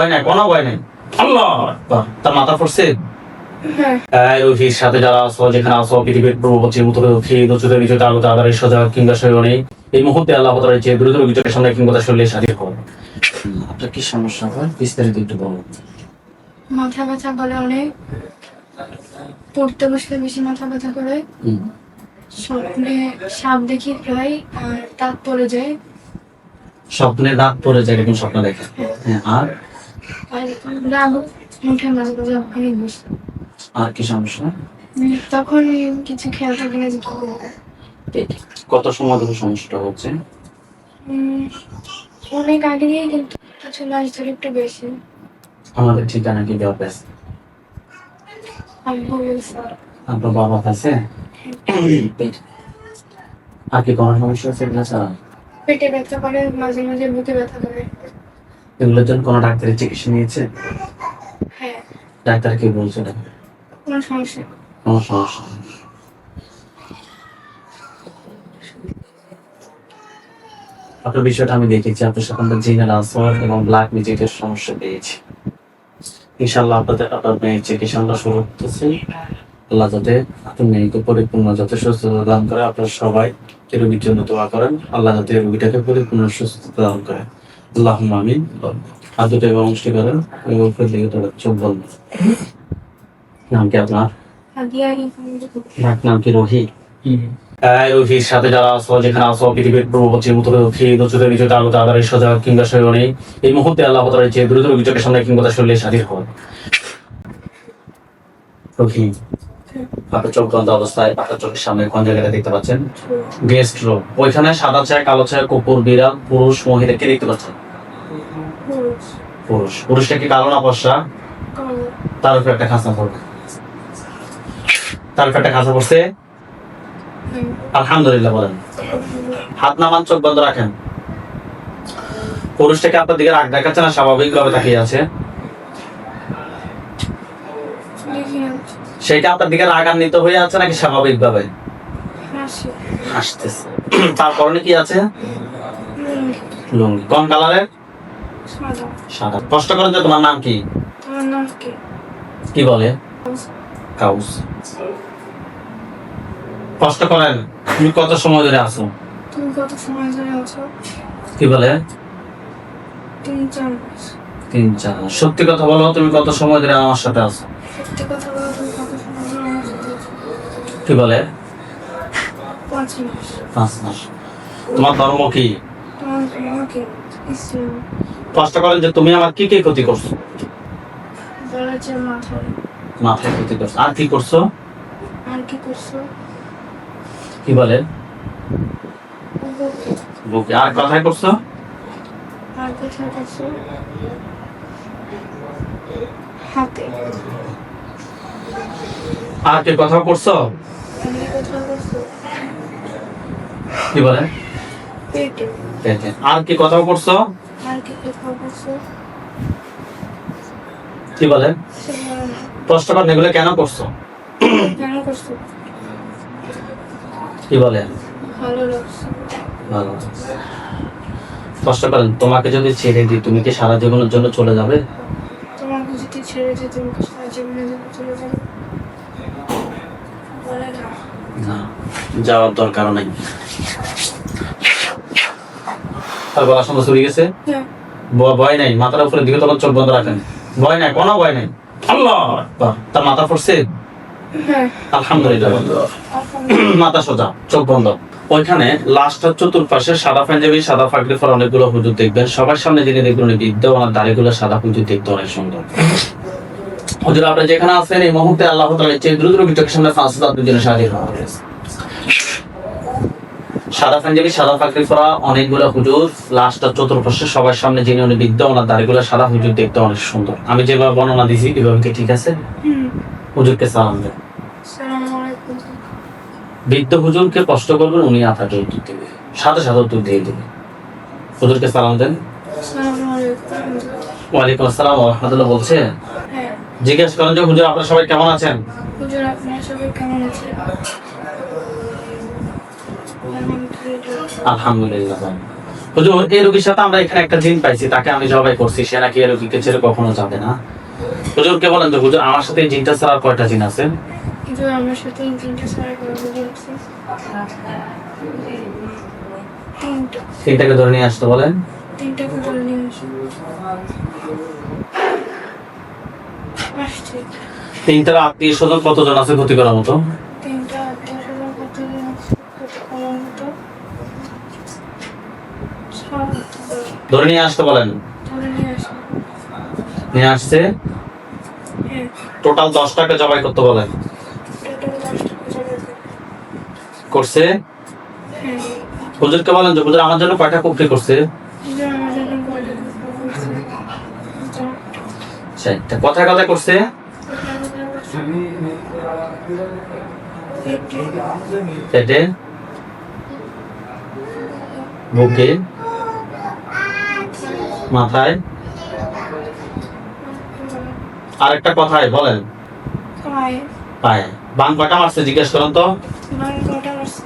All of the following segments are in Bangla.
ভয় নাই, কোনো ভয় নাই। আল্লাহ আকবার। তার মাথা পড়ছে। রোহির সাথে যারা আছো, যেখানে আছো, পৃথিবীর পূর্ব পশ্চিম উত্তর দক্ষিণ উচ্চতে নিচুতে আলোতে আধারে সজা কিংবা সয়নে এই মুহূর্তে আল্লাহ তাআলার যে দ্রুত চোখের সামনে কিংবা শরীরে হাজির হন। আপনার কি সমস্যা হয় বিস্তারিত একটু বলুন। মাথা ব্যথা করে অনেক, পড়তে বসলে বেশি মাথা ব্যথা করে, স্বপ্নে সাপ দেখি প্রায়, আর দাঁত পড়ে যায়। স্বপ্নে দাঁত পড়ে যায় এরকম স্বপ্ন দেখে? হ্যাঁ। আর রাগ মুখে মাঝে মাঝে অনেক বেশি। আর কি সমস্যা? তখন কিছু খেয়াল থাকে না যে কি করবো। কত সময় ধরে সমস্যাটা হচ্ছে? অনেক আগে দিয়ে, কিন্তু কিছু মাস ধরে একটু বেশি। আমাদের ঠিকানা কি দেওয়া আছে? আমি বলছি আপনার বাবা কাছে? আর কি কোনো সমস্যা আছে এগুলো ছাড়া? পেটে ব্যথা করে, মাঝে মাঝে বুকে ব্যথা করে। এগুলোর জন্য কোনো ডাক্তারের চিকিৎসা নিয়েছে? হ্যাঁ। ডাক্তার কি বলছে? কোনো সমস্যা? কোনো সমস্যা নেই। আপনার বিষয়টা আমি দেখেছি, আপনার সাথে আমরা জিনের আসর এবং ব্ল্যাক ম্যাজিকের সমস্যা পেয়েছি। ইনশাআল্লাহ আপনার মেয়ের চিকিৎসা আমরা শুরু করতেছি। আল্লাহ যাতে আপনার মেয়েকে পরিপূর্ণ যাতে সুস্থতা দান করে। আপনারা সবাই রোগীর জন্য দোয়া করেন, আল্লাহ যাতে রোগীটাকে পরিপূর্ণ সুস্থতা দান করে। আল্লাহুম্মা আমিন। হাত দুটো এবং মুষ্টি করেন এবং উপরের দিকে তোলেন, চোখ বন্ধ। নাম কি আপনার? ডাক নাম কি? রোহি। রোহির সাথে যারা আছো, যেখানে আছো, পৃথিবীর পূর্ব পশ্চিম উত্তর দক্ষিণ উচ্চতে নিচুতে আলোতে আধারে সজা কিংবা সয়নে এই মুহূর্তে আল্লাহ তাআলার যে দ্রুত চোখের সামনে কিংবা শরীরে হাজির হন। রোহি, আপনার চোখ বন্ধ অবস্থায় আপনার চোখের সামনে কোন জায়গাটা দেখতে পাচ্ছেন? Guest room. ওইখানে সাদা ছায়া, কালো ছায়া, কুকুর, বিড়াল, পুরুষ, মহিলা কে দেখতে পাচ্ছেন? পুরুষ। পুরুষটা কি কালো না ফর্সা? তার উপরে একটা খাঁচা পড়বে। তার উপরে একটা খাঁচা পড়ছে। আলহামদুলিল্লাহ বলেন। হাত নামান, চোখ বন্ধ রাখেন। পুরুষটাকে আপনার দিকে রাগ দেখাচ্ছে না স্বাভাবিক ভাবে তাকিয়ে আছে? সেটা আপনার দিকে রাগান্বিত হয়ে আছে নাকি স্বাভাবিক ভাবে হাসতেছে? তার পরনে কি আছে? লুঙ্গি। কোন কালারের? সাদা। কষ্ট করেন যে তোমার নাম কি? কি বলে? কাউস। কষ্ট করেন। তুমি কত সময় ধরে আছো? তুমি কত সময় ধরে আছো? কি বলে? 3-4 মাস। 3-4 মাস। সত্যি কথা বলো, তুমি কত সময় ধরে আমার সাথে আছো? সত্যি কথা বলো, তুমি কত সময় ধরে আমার সাথে আছো? কি বলে? 5 মাস। 5 মাস। তোমার ধর্ম কি? তোমার ধর্ম কি? ইসলাম। কষ্ট করেন যে তুমি আমার কি কি ক্ষতি করছো? বলেছে মাথায় ক্ষতি করছো। আর কি করছো? আর কি করছো? কি বলে? বুকে। আর কথাই করছো? আর কোথায় করছো? হাতে। আর কি কথা করছো? আর কি কোথায় করছো? কি বলে? পেটে। পেটে। আর কি কথা করছো? আর কি কোথায় করছো? কি বলে? কষ্ট করেন এগুলো কেন করছো? কেন করছো? কি বলে? ভালো লাগছে। ভালো। কষ্ট করেন, তোমাকে যদি ছেড়ে দিই তুমি কি সারা জীবনের জন্য চলে যাবে? তোমাকে যদি ছেড়ে দিই তুমি কি সারা জীবনের জন্য চলে যাবে? বলে না। না, যাওয়ার দরকার নাই। আর গলা শুনতে চলে গেছে? হ্যাঁ। ভয় নাই, মাথার উপরে দিকে তোলার, চোখ বন্ধ রাখেন। ভয় নাই, কোনো ভয় নাই। আল্লাহ আকবার। তার মাথা পড়ছে? হ্যাঁ। আলহামদুলিল্লাহ। মাথা সোজা, চোখ বন্ধ। ওইখানে লাস্টের চতুর্পাশে সাদা পাঞ্জাবি, সাদা পাগড়ি পরা অনেকগুলো হুজুর দেখবেন। সবার সামনে যিনি দেখবেন উনি বৃদ্ধ, ওনার দাড়িগুলো সাদা, হুজুর দেখতে অনেক সুন্দর। হুজুর আপনি যেখানে আছেন এই মুহূর্তে আল্লাহ তাআলা এই দ্রুত চোখের সামনে 5,000 দুজনের হাজির হন। সাদা পাঞ্জাবি, সাদা পাগড়ি পরা অনেকগুলো হুজুর, লাস্টের চতুর্পাশে সবার সামনে যিনি উনি বৃদ্ধ, ওনার দাড়িগুলো সাদা, হুজুর দেখতে অনেক সুন্দর। আমি যেভাবে বর্ণনা দিছি এভাবে কি ঠিক আছে? হুজুরকে সালাম দেন। আসসালামু আলাইকুম। বৃদ্ধ হুজুরকে কষ্ট করবেন, উনি আপনাকে উত্তর দেবে, সাথে সাথে উত্তর দিয়ে দেবে। হুজুরকে সালাম দেন। আসসালামু আলাইকুম। ওয়ালাইকুম আসসালাম ওয়া রাহমাতুল্লাহ বলছে। হ্যাঁ। জিজ্ঞেস করেন যে হুজুর আপনারা সবাই কেমন আছেন? হুজুর আপনারা সবাই কেমন আছেন? আলহামদুলিল্লাহ। হুজুর এই রোগীর সাথে আমরা এখানে একটা জিন পাইছি, তাকে আমি জবাই করছি, সে নাকি এই রোগীকে ছেড়ে কখনো যাবে না। হুজুরকে বলেন যে হুজুর আমার সাথে এই জিনটা ছাড়া আর কয়টা জিন আছে? কিন্তু আমার সাথে তিনটা সারা করে বলছি, তিনটা, তিনটাকে ধরে নিয়ে আসতে বলেন। তিনটাকে ধরে নিয়ে আসি। আসছে। তিনটার আত্মীয় স্বজন কতজন আছে ক্ষতি করার মতো? তিনটা আত্মীয়-স্বজন কতজন আছে ক্ষতি করার মতো? সব ধরে নিয়ে আসতে বলেন। ধরে নিয়ে আসি। নিয়ে আসছে। হ্যাঁ, টোটাল 10টাকে জবাই করতে বলেন। টোটাল 10টা জবাই করছে। হ্যাঁ, হুজুরকে বলেন যে হুজুর আমার জন্য কয়টা কুফরি করছে? কিন্তু আমার জন্য কয়টা কুকুর করছে? চারটা। কথায় কথায় করছে। পেটে, বুকে, মাথায়, আরেকটা কথায় বলেন। পায়ে, পায়ে। বান কয়টা মারছে জিজ্ঞেস করেন তো। আমার কয়টা করছে?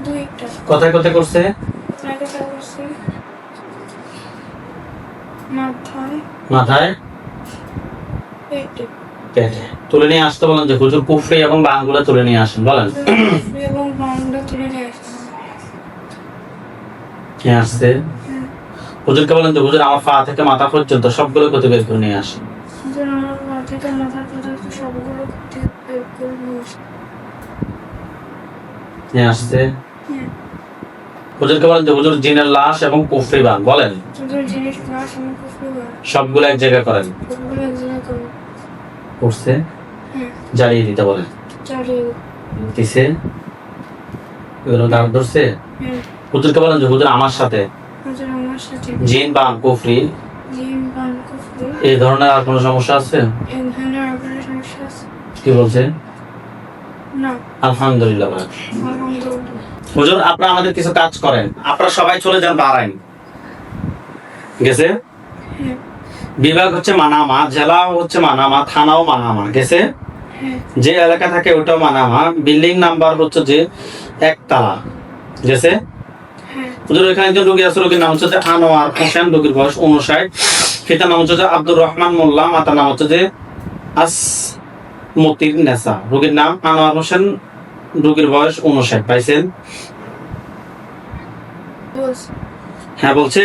দুইটা। কথায় কথায় করছে। আগে করছে মাথায়, মাথায়, পেটে পেটে। তুলে নিয়ে আসতে বলেন যে হুজুর কুফরি এবং বানগুলো তুলে নিয়ে আসেন বলেন। এবং বাংলা তুলে নিয়ে আসছে। নিয়ে আসছে। হুজুরকে বলেন যে হুজুর আমার পা থেকে মাথা পর্যন্ত সবগুলো ক্ষতি বের করে নিয়ে আসেন। হুজুর আমার পা থেকে মাথা পর্যন্ত সবগুলো ক্ষতি বের করে নিয়ে আসে। নিয়ে আসছে। হ্যাঁ, হুজুরকে বলেন যে হুজুর জিনের লাশ এবং কুফরি বান বলেন হুজুর জিনিস লাশ আমি কুফরি করে সবগুলো এক জায়গায় করেন। সবগুলো এক জায়গায় করে। করছে। হ্যাঁ, জ্বালিয়ে দিতে বলেন। চালিয়ে দিছে। এগুলো দাঁড় ধরছে। হ্যাঁ, হুজুরকে বলেন যে হুজুর আমার সাথে হুজুর আমার সাথে জিন বান কুফরি জিন বান কুফরি এই ধরনের আর কোনো সমস্যা আছে? এই ধরনের আর কোনো সমস্যা আছে? কি বলছে? না, আলহামদুলিল্লাহ বলেন। আলহামদুলিল্লাহ। হুজুর আপনারা আমাদের কিছু কাজ করেন, আপনারা সবাই চলে যান বাহরাইন। গেছে? হ্যাঁ, বিভাগ হচ্ছে মানামা, জেলা হচ্ছে মানামা, থানাও মানামা। গেছে? হ্যাঁ, যে এলাকা থাকে ওটাও মানামা, বিল্ডিং নাম্বার হচ্ছে যে একতলা। গেছে? হ্যাঁ, হুজুর এখানে একজন রোগী আছে, রোগীর নাম হচ্ছে যে আনোয়ার হোসেন, রোগীর বয়স 59, পিতার নাম হচ্ছে যে আব্দুর রহমান মোল্লা, মাতার নাম হচ্ছে যে মতির নেসা। রোগীর নাম আনোয়ার হোসেন, রোগীর বয়স 59। পাইছেন? বলছি। হ্যাঁ বলছে।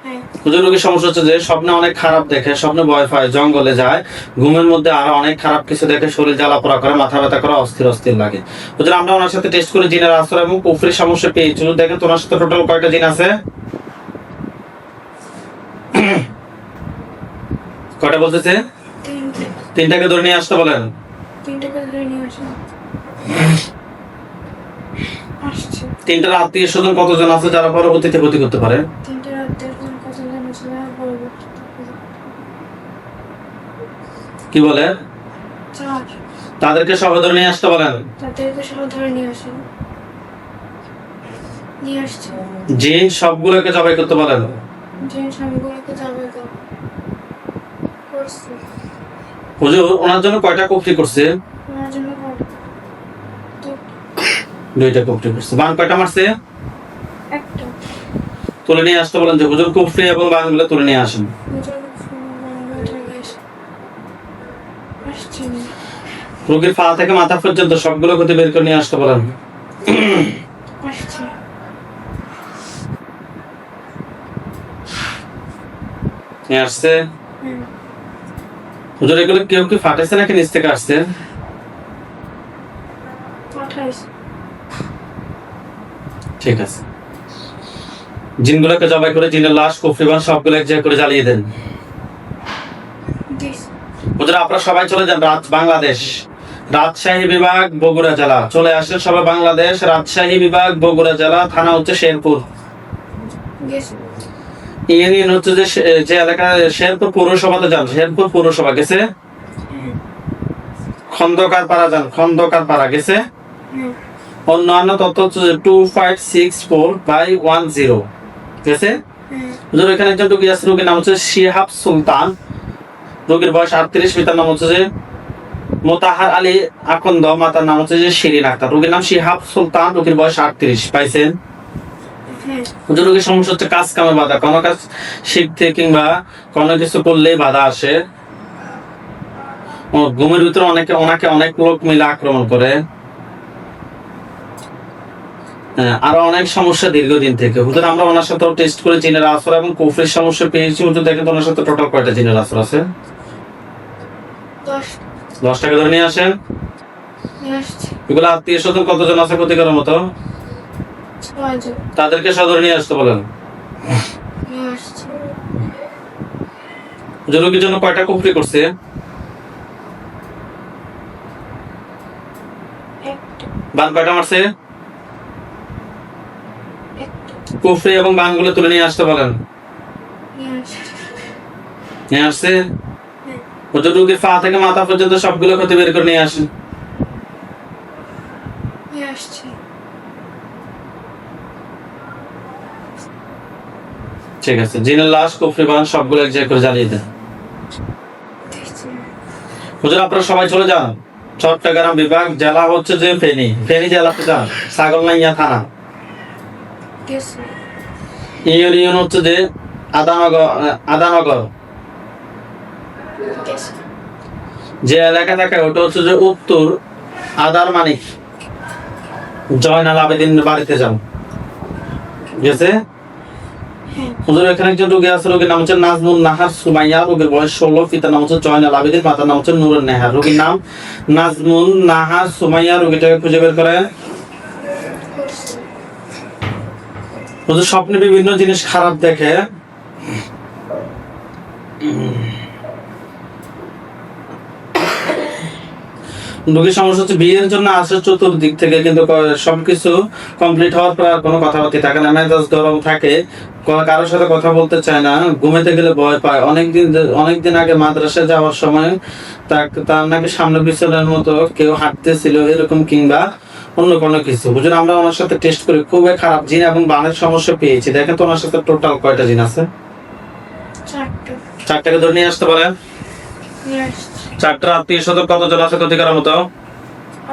হ্যাঁ, হুজুর রোগীর সমস্যা হচ্ছে যে স্বপ্নে অনেক খারাপ দেখে, স্বপ্নে ভয় পায়, জঙ্গলে যায়, ঘুমের মধ্যে আরো অনেক খারাপ কিছু দেখে, শরীর জ্বালাপোড়া করে, মাথা ব্যথা করে, অস্থির অস্থির লাগে। হুজুর আমরা ওনার সাথে টেস্ট করে জিনের আসর এবং কুফরির সমস্যা পেয়েছি। হুজুর দেখেন তো ওনার সাথে টোটাল কয়টা জিন আছে? কয়টা বলতেছে? তিনটে। তিনটাকে ধরে নিয়ে আসতে বলেন। তিনটাকে ধরে নিয়ে আসেন। আসছে। তিনটার আত্মীয় স্বজন কতজন আছে যারা পরবর্তীতে ক্ষতি করতে পারে? তিনটে রাতের কোন কতজন আছে পরবর্তীতে? কি বলে? 4। তাদেরকে সবাই ধরে নিয়ে আসতে বলেন। তাদেরকে সব ধরে নিয়ে আসেন। নিয়ে আসছে। জিন সবগুলোকে জবাই করতে বলেন। যে সবগুলোকে যাবে করছে। হুজুর ওনার জন্য কয়টা কুফরি করছে? ওনার জন্য দুইটা কুফরি করছে। বান কয়টা মারছে? একটা। তুলে নিয়ে আসতে বলেন যে হুজুর কুফরি এবং বানগুলো তুলে নিয়ে আসেন। আসছে। রোগীর পা থেকে মাথা পর্যন্ত সবগুলো ক্ষতি বের করে নিয়ে আসতে বলেন। আসছে। নিয়ে আসছে। হুম। হুজুর এগুলো কেউ কি ফাটাইছে নাকি নিচ থেকে আসছে? 28। ঠিক আছে। জিনগুলোকে জবাই করে জিনের লাশ কুফরি বান সবগুলো এক জায়গায় করে জ্বালিয়ে দেন। হুজুর আপনারা সবাই চলে যান বাংলাদেশ, রাজশাহী বিভাগ, বগুড়া জেলা। চলে আসেন সবাই বাংলাদেশ, রাজশাহী বিভাগ, বগুড়া জেলা, থানা হচ্ছে শেরপুর, ইউনিয়ন হচ্ছে যে এলাকা শেরপুর পৌরসভাতে যান, শেরপুর পৌরসভা। গেছে? খন্দকার পাড়া যান, খন্দকার পাড়া। গেছে? অন্যান্য তথ্য হচ্ছে 2564/10। গেছে? হুজুর এখানে একজন রোগী আছে, রোগীর নাম হচ্ছে শিহাব সুলতান, রোগীর বয়স 38, পিতার নাম হচ্ছে যে মোতাহার আলী আকন্দ, মাতার নাম হচ্ছে যে শিরিন আক্তার। রোগীর নাম শিহাব সুলতান, রোগীর বয়স 38। পাইছেন? হ্যাঁ। হুজুর রোগীর সমস্যা হচ্ছে কাজ কামে বাধা, কোনো কাজ শিখতে কিংবা কোনো কিছু করলেই বাধা আসে। ও ঘুমের ভিতরে ওনাকে অনেক লোক মিলে আক্রমণ করে। আরো অনেক সমস্যা দীর্ঘদিন থেকে। হুজুর আমরা ওনার সাথে টেস্ট করে জিনের আসর এবং কুফরির সমস্যা পেয়েছি। হুজুর দেখেন তো ওনার সাথে টোটাল কয়টা জিনের আসর আছে? 10 10টাকে ধরে নিয়ে আসেন। নিয়ে আসছি। এগুলো আত্মীয় স্বজন কতজন আছে ক্ষতিকরের মতো? 6 জন তাদেরকে সদরে নিয়ে আসতে বলেন। নিয়ে আসছি। হুজুর রোগীর জন্য কয়টা কুফরি করছে? একটা বান কয়টা মারছে? একটা কুফরি এবং বানগুলো তুলে নিয়ে আসতে বলেন। নিয়ে আসছি। নিয়ে আসছে। হ্যাঁ। হুজুর রোগীর পা থেকে মাথা পর্যন্ত সবগুলো ক্ষতি বের করে নিয়ে আসেন। নিয়ে আসছি। ঠিক আছে, জিনের লাশ কুফরি বান সবগুলো এক জায়গায় করে জ্বালিয়ে দেন। দেখছি। হুজুর আপনারা সবাই চলে যান। চট্টগ্রাম বিভাগ, জেলা হচ্ছে যে ফেনী জেলাতে যান, ছাগলনাইয়া থানা। গেছি। ইউনিয়ন হচ্ছে যে আদানগর। গেছি। যে এলাকা থাকে ওটা হচ্ছে যে উত্তর আদার মানিক জয়নাল আবেদিন বাড়িতে যান। গেছে? হ্যাঁ। হুজুর এখানে একজন রোগী আছে, রোগীর নাম হচ্ছে নাজমুন নাহার সুমাইয়া, রোগীর বয়স 16, পিতার নাম হচ্ছে জয়নাল আবেদিন, মাতার নাম হচ্ছে নুরুন নেহার। রোগীর নাম নাজমুন নাহার সুমাইয়া। রোগীটাকে খুঁজে বের করে। করছি। হুজুর স্বপ্নে বিভিন্ন জিনিস খারাপ দেখে। রোগীর সমস্যা হচ্ছে বিয়ের জন্য আসে চতুর্দিক থেকে, কিন্তু সবকিছু কমপ্লিট হওয়ার পর আর কোনো কথাবার্তা থাকে না, মেজাজ গরম থাকে, কারোর সাথে কথা বলতে চায় না, ঘুমাতে গেলে ভয় পায়। অনেকদিন আগে মাদ্রাসায় যাওয়ার সময় তার নাকি সামনে পিছনের মতো কেউ হাঁটতেছিল এরকম, কিংবা অন্য কোনো কিছু। হুজুর আমরা ওনার সাথে টেস্ট করি, খুবই খারাপ জিন এবং বানের সমস্যা পেয়েছি। দেখেন তো ওনার সাথে টোটাল কয়টা জিন আছে? 4টা 4টাকে ধরে নিয়ে আসতে পারেন। নিয়ে আসছি। 4টার আত্মীয় স্বজন কতজন আছে ক্ষতিকরের মতো?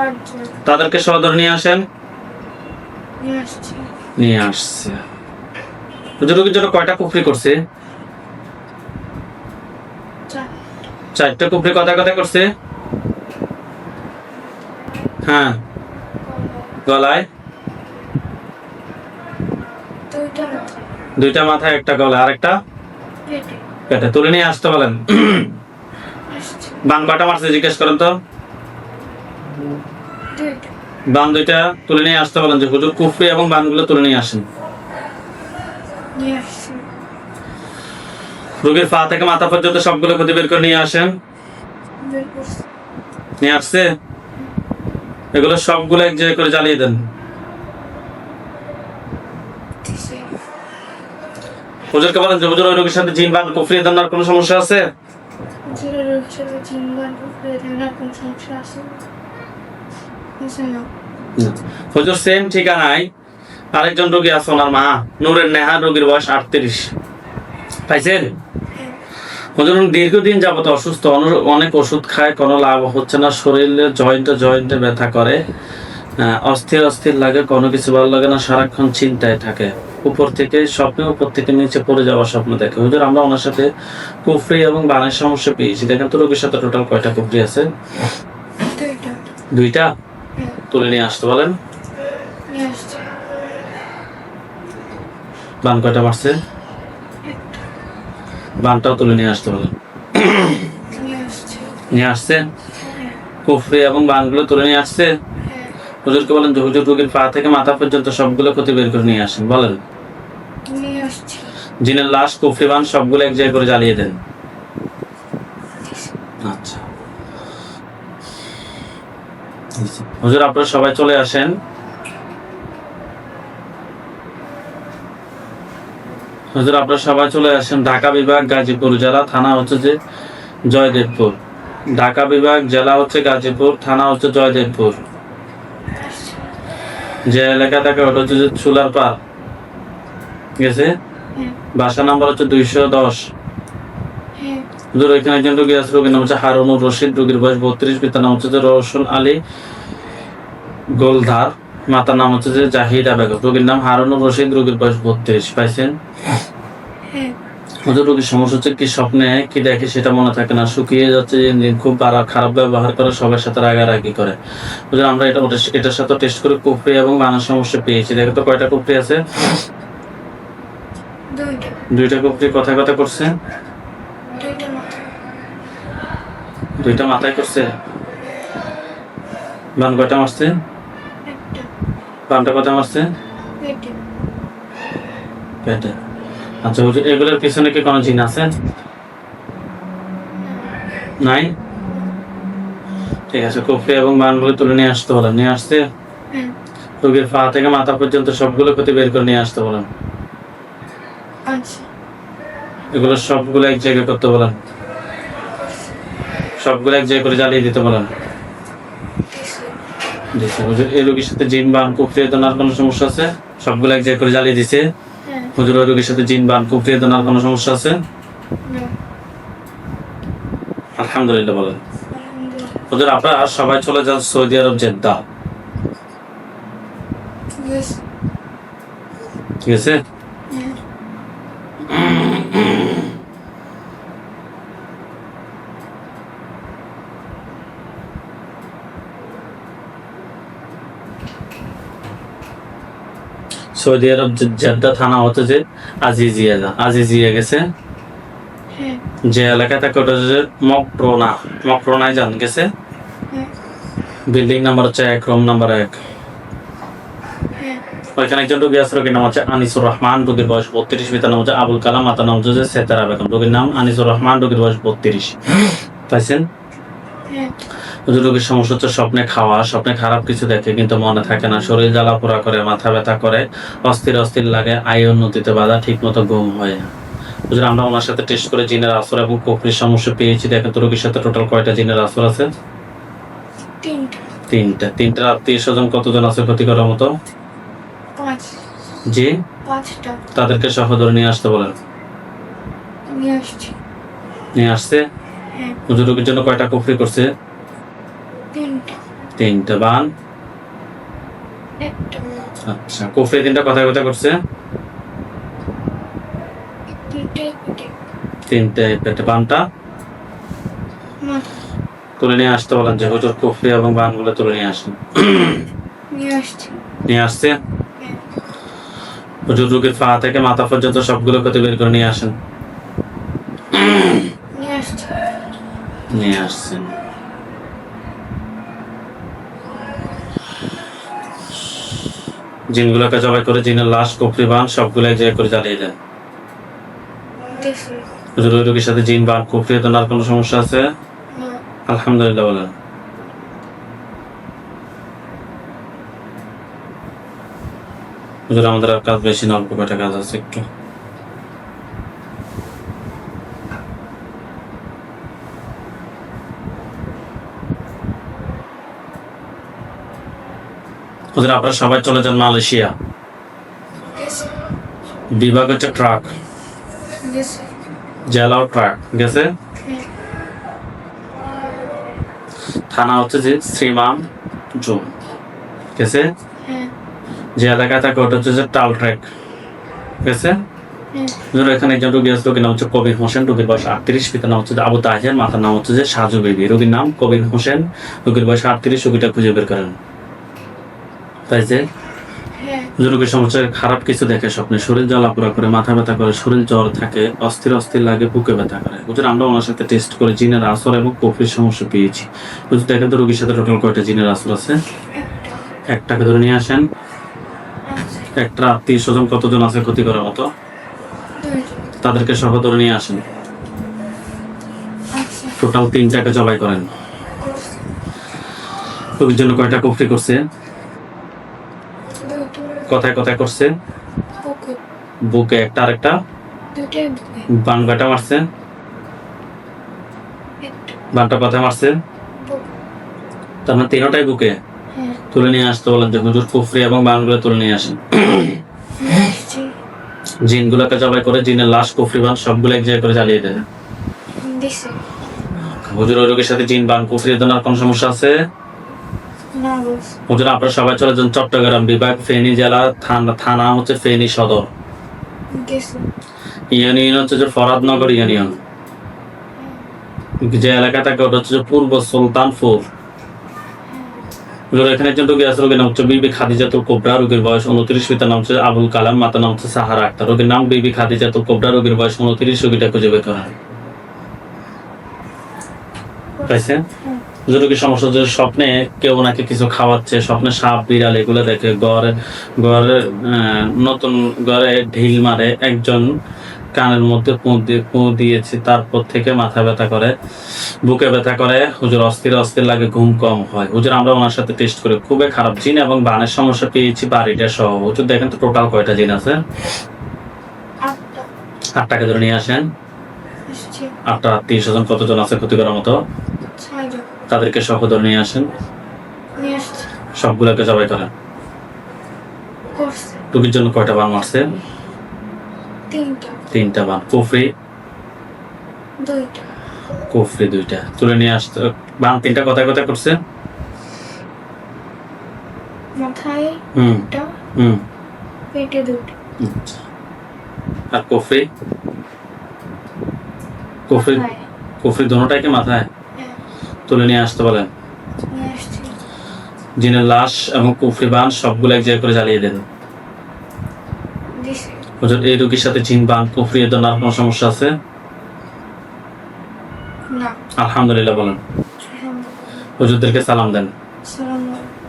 8 জন তাদেরকে সহ ধরে নিয়ে আসেন। নিয়ে আসছি। নিয়ে আসছে। হুজুর রোগীর জন্য কয়টা কুফরি করছে? 4টা কুফরি। কথায় করছে। হ্যাঁ, গলায় 2টা মাথা 2টা মাথায়, একটা গলায়, আরেকটা পেটে। পেটে। তুলে নিয়ে আসতে বলেন। আসছি। বান কয়টা মারছে জিজ্ঞেস করেন তো। 2টা বান 2টা তুলে নিয়ে আসতে বলেন, যে হুজুর কুফরি এবং বানগুলো তুলে নিয়ে আসেন। নিয়ে আসছি। রোগীর পা থেকে মাথা পর্যন্ত সবগুলো ক্ষতি বের করে নিয়ে আসেন। বের করছি। নিয়ে আসছে। এগুলো সবগুলো এক জায়গায় করে জ্বালিয়ে দেন। দিছি। হুজুরকে বলেন যে হুজুর ওই রোগীর সাথে জিন বান কুফরি দেওয়ার কোনো সমস্যা আছে? জিরো রোগের সাথে জিনবান উপরে দেওয়ার কোনো সমস্যা আছে? আছে না। হুজুর সেম ঠিকানায় আরেকজন রোগী আছে, ওনার মা নূরের নেহার, রোগীর বয়স 38। পাইছেন? হ্যাঁ। হুজুর দীর্ঘদিন যাবত অসুস্থ, অনেক ওষুধ খায়, কোনো লাভ হচ্ছে না, শরীরে জয়েন্টে ব্যথা করে, অস্থির লাগে, কোনো কিছু ভালো লাগে না, সারাক্ষণ চিন্তায় থাকে, উপর থেকে নিচে পড়ে যাওয়ার স্বপ্ন দেখে। হুজুর আমরা ওনার সাথে কুফরি এবং বানের সমস্যা পেয়েছি। দেখেন তো রোগীর সাথে টোটাল কয়টা কুফরি আছে? 2টা 2টা। হ্যাঁ। তুলে নিয়ে আসতে বলেন। নিয়ে আসছি। বান কয়টা মারছে? একটা বানটাও তুলে নিয়ে আসতে বলেন। নিয়ে আসছি। নিয়ে আসছে। হ্যাঁ। কুফরি এবং বানগুলো তুলে নিয়ে আসছে। হ্যাঁ। হুজুরকে বলেন যে হুজুর রোগীর পা থেকে মাথা পর্যন্ত সবগুলো ক্ষতি বের করে নিয়ে আসেন। বলেন। নিয়ে আসছি। জিনের লাশ কুফরি বান সবগুলো এক জায়গায় করে জ্বালিয়ে দেন। আচ্ছা হুজুর আপনারা সবাই চলে আসেন। হুজুর আপনারা সবাই চলে আসেন। ঢাকা বিভাগ, গাজীপুর জেলা, থানা হচ্ছে যে জয়দেবপুর। ঢাকা বিভাগ, জেলা হচ্ছে গাজীপুর, থানা হচ্ছে জয়দেবপুর। যে এলাকা থাকে ওটা হচ্ছে যে চুলার পার। গেছে? হ্যাঁ। বাসা নাম্বার হচ্ছে 210। হ্যাঁ। হুজুর এখানে একজন রোগী আছে, রোগীর নাম হচ্ছে হারুনুর রশিদ, রোগীর বয়স 32, পিতার নাম হচ্ছে যে রওশন আলী গোলধার, মাতার নাম হচ্ছে যে জাহিদা বেগম, রোগীর নাম হারুনুর রশিদ, রোগীর বয়স 32। পাইছেন? হ্যাঁ। ওদের রোগীর সমস্যা হচ্ছে কি স্বপ্নে কি দেখে সেটা মনে থাকে না, শুকিয়ে যাচ্ছে, খুব খারাপ ব্যবহার করে, সবার সাথে রাগারাগি করে। বুঝলেন, আমরা এটার সাথে টেস্ট করে কুফরি এবং বানার সমস্যা পেয়েছি। দেখো তো কয়টা কুফরি আছে? দুইটা। দুইটা কুফরি। কথায় কথা করছে? দুইটা মাথা। দুইটা মাথায় করছে। বান কয়টা মারছে? একটা। বানটা কয়টা মারছে? পেটে। পেটে। আচ্ছা হুজুর, এগুলোর পিছনে কি কোনো জিন আছে? নাই? ঠিক আছে, কুফরি এবং বানগুলো তুলে নিয়ে আসতে বলেন। নিয়ে আসছে? হ্যাঁ। রোগীর পা থেকে মাথা পর্যন্ত সবগুলো ক্ষতি বের করে নিয়ে আসতে বলেন। আচ্ছা। এগুলো সবগুলো এক জায়গায় করতে বলেন। সবগুলো এক জায়গায় করে জ্বালিয়ে দিতে বলেন। দিছে। হুজুর, এই রোগীর সাথে জিন বান কুফরি আর কোনো সমস্যা আছে? সবগুলো এক জায়গায় করে জ্বালিয়ে দিছে। হ্যাঁ। হুজুর, ওই রোগীর সাথে জিন বান কুফরি আর কোনো সমস্যা আছে? না। আলহামদুলিল্লাহ বলেন। আলহামদুলিল্লাহ। হুজুর, আপনারা সবাই চলে যান সৌদি আরব জেদ্দা। ঠিক আছে। ঠিক আছে? হ্যাঁ। সৌদি আরব জেদ্দা থানা হতে যে আজিজিয়া গেছে, হ্যাঁ। যে এলাকায় থাকে ওটা হচ্ছে মকরোনায় যান গেছে। হ্যাঁ। বিল্ডিং নাম্বার হচ্ছে 1, রুম নাম্বার 1। হ্যাঁ। ওইখানে একজন রোগী আছে, রোগীর নাম হচ্ছে আনিসুর রহমান, রোগীর বয়স 32, পিতার নাম হচ্ছে আবুল কালাম, মাতার নাম হচ্ছে সেতারা বেগম। রোগীর নাম আনিসুর রহমান, রোগীর বয়স 32। পাইছেন? হ্যাঁ। রোগীর সমস্যা হচ্ছে স্বপ্নে খাওয়া, স্বপ্নে খারাপ কিছু দেখে কিন্তু মনে থাকে না, শরীর জ্বালা পোড়া করে, মাথা ব্যথা করে, অস্থির লাগে, আয় উন্নতিতে বাধা, ঠিক মতো ঘুম হয় না। বুঝলেন, আমরা ওনার সাথে টেস্ট করে জিনের আসর এবং কুফরির সমস্যা পেয়েছি। দেখেন তো রোগীর সাথে টোটাল কয়টা জিনের আসর আছে? তিনটা। তিনটা আত্মীয় স্বজন কতজন আছে ক্ষতি করার মতো? 5। জি, 5টা। তাদেরকে সহ ধরে নিয়ে আসতে বলেন। নিয়ে আসছি। নিয়ে আসছে? হ্যাঁ। হুজুর, রোগীর জন্য কয়টা কুফরি করছে? 3টা। তিনটা। বান? একটা। আচ্ছা, কুফরি 3টা। কথায় কথা করছে? 3টে পেটে। 3টে পেটে। বানটা? মাথা। তুলে নিয়ে আসতে বলেন যে হুজুর কুফরি এবং বানগুলো তুলে নিয়ে আসেন। নিয়ে আসছি। নিয়ে আসছে? হ্যাঁ। হুজুর, রোগীর পা থেকে মাথা পর্যন্ত সবগুলো ক্ষতি বের করে নিয়ে আসেন। নিয়ে আসছি। নিয়ে আসছেন। জিনগুলোকে জবাই করে জিনের লাশ, কুফরি, বান সবগুলো এক জায়গায় করে জ্বালিয়ে দেন। দিছি। হুজুর, ওই রোগীর সাথে জিন, বান, কুফরি আর কোনো সমস্যা আছে? না। আলহামদুলিল্লাহ বলেন। হুজুর, আমাদের আর কাজ বেশি না, অল্প কয়টা কাজ আছে একটু। হুজুর, আপনারা সবাই চলে যান মালয়েশিয়া। গেছে। বিভাগ হচ্ছে ট্রাক, গেছে। জেলাও ট্রাক গেছে। হ্যাঁ। থানা হচ্ছে যে শ্রীমান জুন গেছে। হ্যাঁ। যে এলাকায় থাকে ওটা হচ্ছে যে টাল ট্র্যাক গেছে। হ্যাঁ। ধরো এখানে একজন রোগী আছে, রোগীর নাম হচ্ছে কবির হোসেন, রোগীর বয়স 38, পিতার নাম হচ্ছে আবু তাহের, মাতার নাম হচ্ছে যে সাজু বেবি। রোগীর নাম কবির হোসেন, রোগীর বয়স 38। রোগীটা খুঁজে বের করেন। তাই যে হ্যাঁ। রোগীর সমস্যা খারাপ কিছু দেখে স্বপ্নে, শরীর জ্বালাপোড়া করে, মাথা ব্যথা করে, শরীর জ্বর থাকে, অস্থির লাগে, বুকে ব্যথা করে। বুঝলেন, আমরা ওনার সাথে টেস্ট করে জিনের আসর এবং কুফরির সমস্যা পেয়েছি। বুঝতে দেখেন তো রোগীর সাথে টোটাল কয়টা জিনের আসর আছে? একটা। একটাকে ধরে নিয়ে আসেন। আচ্ছা। একটা আত্মীয় স্বজন কতজন আছে ক্ষতি করার মতো? 2জন। তাদেরকে সহ ধরে নিয়ে আসেন। আচ্ছা। টোটাল 3টাকে জবাই করেন। করছি। রোগীর জন্য কয়টা কুফরি করছে? 2টা। কথায় কথায় করছে? বুকে। বুকে একটা, আরেকটা? 2টাই বুকে। বান কয়টা মারছে? একটা। বানটা কথায় মারছে? বুকে। তার মানে 3টাই বুকে। হ্যাঁ। তুলে নিয়ে আসতে বলেন যে হুজুর কুফরি এবং বানগুলো তুলে নিয়ে আসেন। নিয়ে আসছি। জিনগুলোকে জবাই করে জিনের লাশ, কুফরি, বান সবগুলো এক জায়গায় করে জ্বালিয়ে দেন। দিছি। হুজুর, ওই রোগীর সাথে জিন, বান, কুফরি আর কোনো সমস্যা আছে? না বস। হুজুর আপনারা সবাই চলে যান চট্টগ্রাম বিভাগ, ফেনী জেলা, থানা হচ্ছে ফেনী সদর, গেছি। ইউনিয়ন হচ্ছে যে ফরাদনগর ইউনিয়ন, যে এলাকা থাকে ওটা হচ্ছে যে পূর্ব সুলতানপুর। হুজুর এখানে একজন রোগী আছে, রোগীর নাম হচ্ছে বিবি খাদিজাতুল কোবরা, রোগীর বয়স 29, পিতার নাম হচ্ছে আবুল কালাম, মাতার নাম হচ্ছে সাহারা আক্তার। রোগীর নাম বিবি খাদিজাতুল কোবরা, রোগীর বয়স 29, রোগীটা খুঁজে বের করা হয়। পাইছেন? হ্যাঁ। হুজুর কি সমস্যা হচ্ছে স্বপ্নে কেউ নাকি কিছু খাওয়াচ্ছে, স্বপ্নে সাপ বিড়াল এগুলো দেখে, ঘরে নতুন ঘরে ঢিল মারে, একজন কানের মধ্যে পু দিয়েছে, তারপর থেকে মাথা ব্যথা করে, বুকে ব্যথা করে, হুজুর অস্থির লাগে, ঘুম কম হয়। হুজুর আমরা ওনার সাথে টেস্ট করে খুবই খারাপ জিন এবং বানের সমস্যা পেয়েছি বাড়িটা সহ। হুজুর দেখেন তো টোটাল কয়টা জিন আছে? 8টা 8টাকে ধরে নিয়ে আসেন। এসেছে। 8টা আত্মীয় স্বজন কতজন আছে ক্ষতি করার মতো? 6 জন তাদেরকে সহ ধরে নিয়ে আসেন, নিয়ে আসছে। সবগুলোকে জবাই করেন। করছে টুকির জন্য কয়টা বান মারছে? 3টা 3টা বান। কুফরি 2টা কুফরি 2টা তুলে নিয়ে আসতে। বান 3টা কোথায় করছে? মাথায় হুম 1টা, হুম পেটে 2টা। আচ্ছা। আর কুফরি কুফরি মাথায়। কুফরি দোনোটাই কি মাথায়? হ্যাঁ, তুলে নিয়ে আসতে বলেন। নিয়ে আসছি। জিনের লাশ এবং কুফরি বান সবগুলো এক জায়গায় করে জ্বালিয়ে দেন। দিছে। হুজুর এই রোগীর সাথে জিন বান কুফরি এর জন্য আর কোনো সমস্যা আছে? না। আলহামদুলিল্লাহ বলেন। হ্যাঁ, হুজুরদেরকে সালাম দেন। সালাম আলাইকুম।